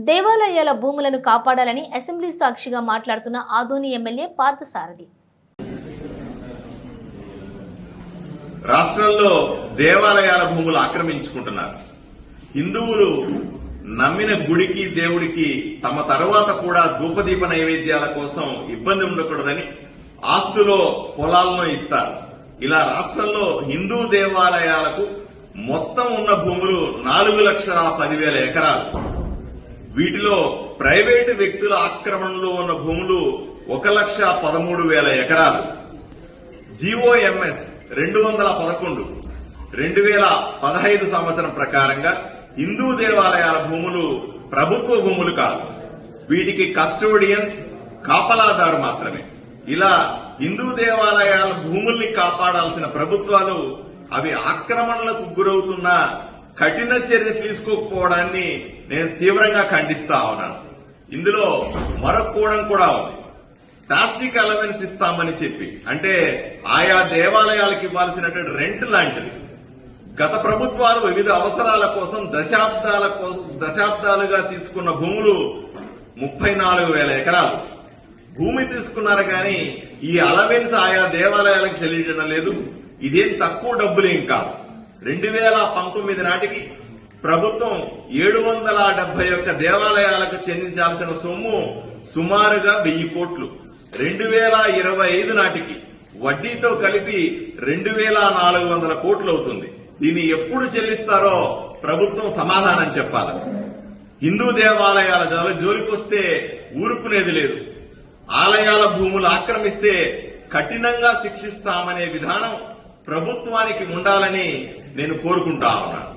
దేవాలయాల భూములను కాపాడాలని అసెంబ్లీ సాక్షిగా మాట్లాడుతున్న ఆదోని ఎమ్మెల్యే పార్థసారథి. రాష్ట్రంలో దేవాలయాల భూములు ఆక్రమించుకుంటున్నారు. హిందువులు నమ్మిన గుడికి దేవుడికి తమ తరువాత కూడా ధూపదీప నైవేద్యాల కోసం ఇబ్బంది ఉండకూడదని ఆస్తులో పొలాలను ఇస్తారు. ఇలా రాష్ట్రంలో హిందూ దేవాలయాలకు మొత్తం ఉన్న భూములు 4,10,000 ఎకరాలు. వీటిలో ప్రైవేటు వ్యక్తుల ఆక్రమణలో ఉన్న భూములు 1,13,000 ఎకరాలు. జీఓఎంఎస్ 211 2015 సంవత్సరం ప్రకారంగా హిందూ దేవాలయాల భూములు ప్రభుత్వ భూములు కాదు. వీటికి కస్టోడియన్, కాపలాదారు మాత్రమే. ఇలా హిందూ దేవాలయాల భూముల్ని కాపాడాల్సిన ప్రభుత్వాలు అవి ఆక్రమణలకు గురవుతున్న కఠిన చర్య తీసుకోకపోవడాన్ని నేను తీవ్రంగా ఖండిస్తా ఉన్నాను. ఇందులో మరొక కోణం కూడా ఉంది. ప్లాస్టిక్ అలవెన్స్ ఇస్తామని చెప్పి, అంటే ఆయా దేవాలయాలకు ఇవ్వాల్సినటువంటి రెంట్ లాంటిది గత ప్రభుత్వాలు వివిధ అవసరాల కోసం దశాబ్దాలుగా తీసుకున్న భూములు 34,000 ఎకరాలు భూమి తీసుకున్నారు. కానీ ఈ అలవెన్స్ ఆయా దేవాలయాలకు చెల్లించడం లేదు. ఇదేం తక్కువ డబ్బులేం కాదు. 2019 నాటికి ప్రభుత్వం 771 దేవాలయాలకు చెందించాల్సిన సొమ్ము సుమారుగా 1000 కోట్లు. 2025 నాటికి వడ్డీతో కలిపి 2,400 కోట్లు అవుతుంది. దీన్ని ఎప్పుడు చెల్లిస్తారో ప్రభుత్వం సమాధానం చెప్పాలి. హిందూ దేవాలయాల జోలికొస్తే ఊరుకునేది లేదు. ఆలయాల భూములు ఆక్రమిస్తే కఠినంగా శిక్షిస్తామనే విధానం ప్రభుత్వానికి ఉండాలని నేను కోరుకుంటా ఉన్నాను.